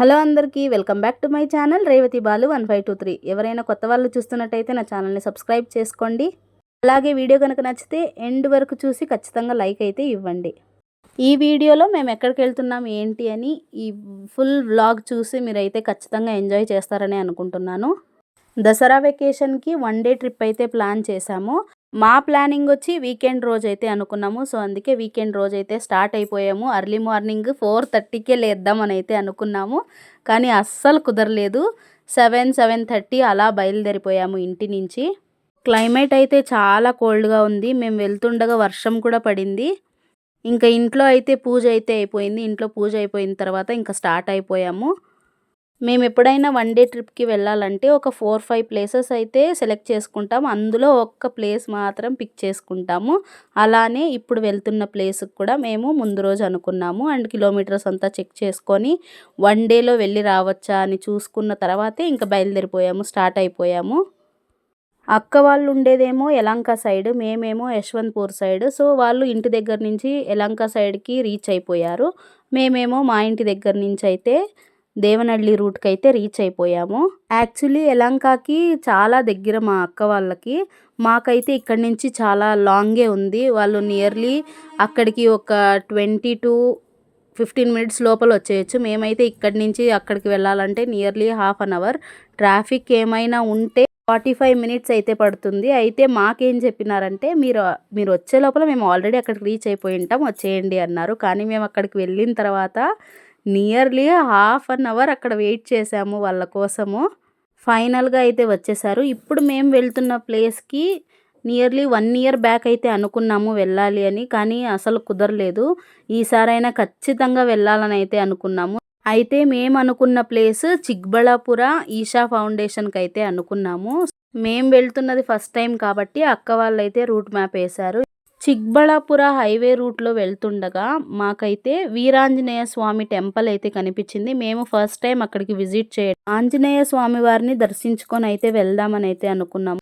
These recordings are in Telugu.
హలో అందరికీ welcome back to my channel Revathi Balu 1523. ఎవరైనా కొత్త వాళ్ళు చూస్తున్నట్టయితే నా ఛానల్ని సబ్స్క్రైబ్ చేసుకోండి. అలాగే వీడియో కనుక నచ్చితే ఎండ్ వరకు చూసి ఖచ్చితంగా లైక్ అయితే ఇవ్వండి. ఈ వీడియోలో మేము ఎక్కడికి వెళ్తున్నాం ఏంటి అని ఈ ఫుల్ వ్లాగ్ చూసి మీరైతే ఖచ్చితంగా ఎంజాయ్ చేస్తారని అనుకుంటున్నాను. దసరా వెకేషన్కి 1 డే ట్రిప్ అయితే ప్లాన్ చేశాము. మా ప్లానింగ్ వచ్చి వీకెండ్ రోజు అయితే అనుకున్నాము. సో అందుకే వీకెండ్ రోజు అయితే స్టార్ట్ అయిపోయాము. అర్లీ మార్నింగ్ 4:30కే లేద్దామని అయితే అనుకున్నాము, కానీ అస్సలు కుదరలేదు. 7:30 అలా బయలుదేరిపోయాము ఇంటి నుంచి. క్లైమేట్ అయితే చాలా కోల్డ్గా ఉంది. మేము వెళ్తుండగా వర్షం కూడా పడింది. ఇంకా ఇంట్లో అయితే పూజ అయితే అయిపోయింది. ఇంట్లో పూజ అయిపోయిన తర్వాత ఇంకా స్టార్ట్ అయిపోయాము. మేము ఎప్పుడైనా 1 డే ట్రిప్కి వెళ్ళాలంటే ఒక 4-5 ప్లేసెస్ అయితే సెలెక్ట్ చేసుకుంటాము. అందులో ఒక్క ప్లేస్ మాత్రం పిక్ చేసుకుంటాము. అలానే ఇప్పుడు వెళ్తున్న ప్లేస్కి కూడా మేము ముందు రోజు అనుకున్నాము. అండ్ కిలోమీటర్స్ అంతా చెక్ చేసుకొని 1 డేలో వెళ్ళి రావచ్చా అని చూసుకున్న తర్వాతే ఇంకా బయలుదేరిపోయాము, స్టార్ట్ అయిపోయాము. అక్క వాళ్ళు ఉండేదేమో యలంక సైడ్, మేమేమో యశ్వంత్పూర్ సైడ్. సో వాళ్ళు ఇంటి దగ్గర నుంచి యలంక సైడ్కి రీచ్ అయిపోయారు. మేమేమో మా ఇంటి దగ్గర నుంచి అయితే దేవనహళ్ళి రూట్కి అయితే రీచ్ అయిపోయాము. యాక్చువల్లీ యలంకకి చాలా దగ్గర మా అక్క వాళ్ళకి. మాకైతే ఇక్కడి నుంచి చాలా లాంగే ఉంది. వాళ్ళు నియర్లీ అక్కడికి ఒక 20 to 15 మినిట్స్ లోపల వచ్చేయచ్చు. మేమైతే ఇక్కడి నుంచి అక్కడికి వెళ్ళాలంటే నియర్లీ ½ అన్ అవర్. ట్రాఫిక్ ఏమైనా ఉంటే 45 మినిట్స్ అయితే పడుతుంది. అయితే మాకేం చెప్పినారంటే మీరు వచ్చే లోపల మేము ఆల్రెడీ అక్కడికి రీచ్ అయిపోయి ఉంటాం, వచ్చేయండి అన్నారు. కానీ మేము అక్కడికి వెళ్ళిన తర్వాత నియర్లీ ½ అన్ అవర్ అక్కడ వెయిట్ చేసాము వాళ్ళ కోసము. ఫైనల్గా అయితే వచ్చేసారు. ఇప్పుడు మేము వెళ్తున్న ప్లేస్కి నియర్లీ 1 ఇయర్ బ్యాక్ అయితే అనుకున్నాము వెళ్ళాలి అని, కానీ అసలు కుదరలేదు. ఈసారైనా ఖచ్చితంగా వెళ్ళాలని అయితే అనుకున్నాము. అయితే మేము అనుకున్న ప్లేస్ చిక్బళాపుర ఈషా ఫౌండేషన్కి అయితే అనుకున్నాము. మేము వెళ్తున్నది ఫస్ట్ టైం కాబట్టి అక్క వాళ్ళైతే రూట్ మ్యాప్ వేశారు. చిక్బళాపుర హైవే రూట్లో వెళ్తుండగా మాకైతే వీరాంజనేయ స్వామి టెంపుల్ అయితే కనిపించింది. మేము ఫస్ట్ టైం అక్కడికి విజిట్ చేయడం, ఆంజనేయ స్వామి వారిని దర్శించుకొని అయితే వెళ్దామని అయితే అనుకున్నాము.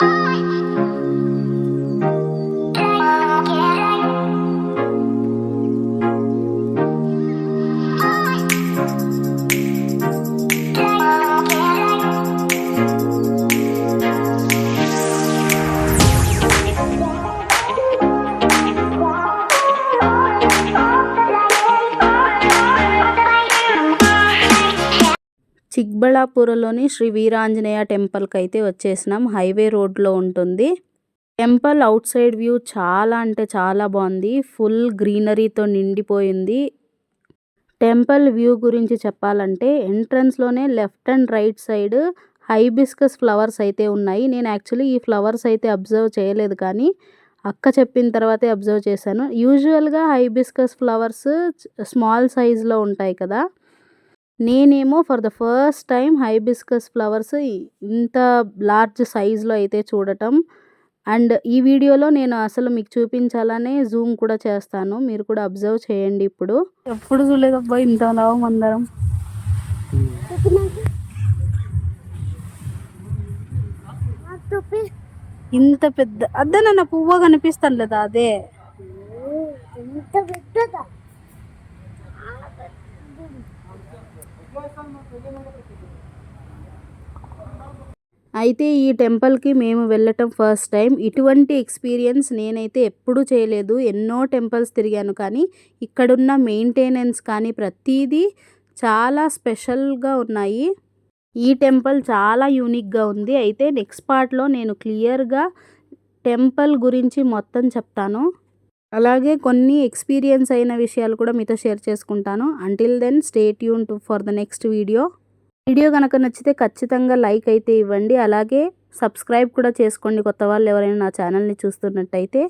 చిక్బళాపురలోని శ్రీ వీరాంజనేయ టెంపుల్కి అయితే వచ్చేసినాం. హైవే రోడ్లో ఉంటుంది. టెంపుల్ అవుట్ సైడ్ వ్యూ చాలా అంటే చాలా బాగుంది. ఫుల్ గ్రీనరీతో నిండిపోయింది. టెంపుల్ వ్యూ గురించి చెప్పాలంటే ఎంట్రన్స్లోనే left and right side hibiscus flowers అయితే ఉన్నాయి. నేను యాక్చువల్లీ ఈ ఫ్లవర్స్ అయితే అబ్జర్వ్ చేయలేదు, కానీ అక్క చెప్పిన తర్వాతే అబ్జర్వ్ చేశాను. యూజువల్గా హైబిస్కస్ ఫ్లవర్స్ స్మాల్ సైజులో ఉంటాయి కదా. నేనేమో for the first time hibiscus flowers ఇంత లార్జ్ సైజులో అయితే చూడటం. అండ్ ఈ వీడియోలో నేను అసలు మీకు చూపించాలనే జూమ్ కూడా చేస్తాను, మీరు కూడా అబ్జర్వ్ చేయండి. ఇప్పుడు ఎప్పుడు చూడలేదబ్బా ఇంత లాభం అందరం. ఇంత పెద్ద అద్దనన్న పువ్వు కనిపిస్తాను లేదా, అదే అయితే ఈ టెంపుల్కి మేము వెళ్ళటం ఫస్ట్ టైం. ఇటువంటి ఎక్స్పీరియన్స్ నేనైతే ఎప్పుడూ చేయలేదు. ఎన్నో టెంపుల్స్ తిరిగాను, కానీ ఇక్కడున్న మెయింటెనెన్స్ కానీ ప్రతిదీ చాలా స్పెషల్గా ఉన్నాయి. ఈ టెంపుల్ చాలా యూనిక్గా ఉంది. అయితే నెక్స్ట్ పార్ట్లో నేను క్లియర్గా టెంపుల్ గురించి మొత్తం చెప్తాను. అలాగే కొన్ని ఎక్స్పీరియన్స్ అయిన విషయాలు కూడా మీతో షేర్ చేసుకుంటాను. Until then stay tuned for the next video. Video కనుక నచ్చితే ఖచ్చితంగా లైక్ అయితే ఇవ్వండి. అలాగే సబ్స్క్రైబ్ కూడా చేసుకోండి కొత్త వాళ్ళు ఎవరైనా నా ఛానల్ని చూస్తున్నట్టయితే.